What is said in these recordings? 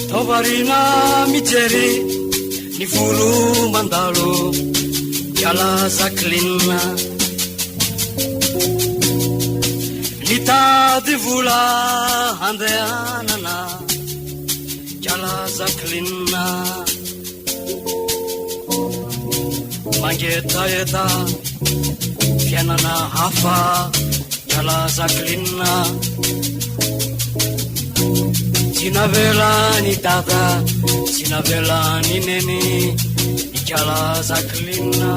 Tovarina mijery ny volo mandalo Yala Jacqueline nitady vola handehanana Yala Jacqueline mangetaeta fiainana hafa Yala Jacqueline Sinavela ni tata, sinavela ni nene, Yala Jacqueline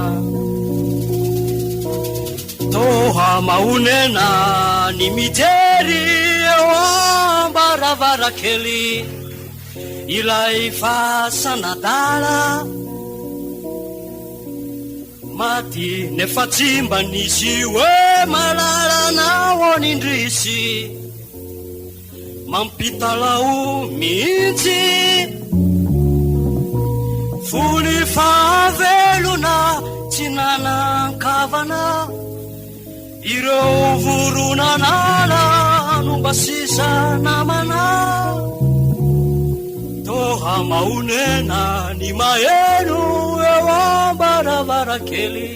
Toha maunena ni miteri baravara keli Ilai fasanadala Mati nefatimba nisiwe malala na wonindrisi Mampitalau mihitsy Fony fahavelona tsy nanan-kavana Ireo voronanala no mba sisa namana Toha maonena ny maheno eo am-baravarakely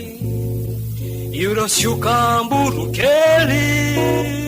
Ireo sioka-mboro kely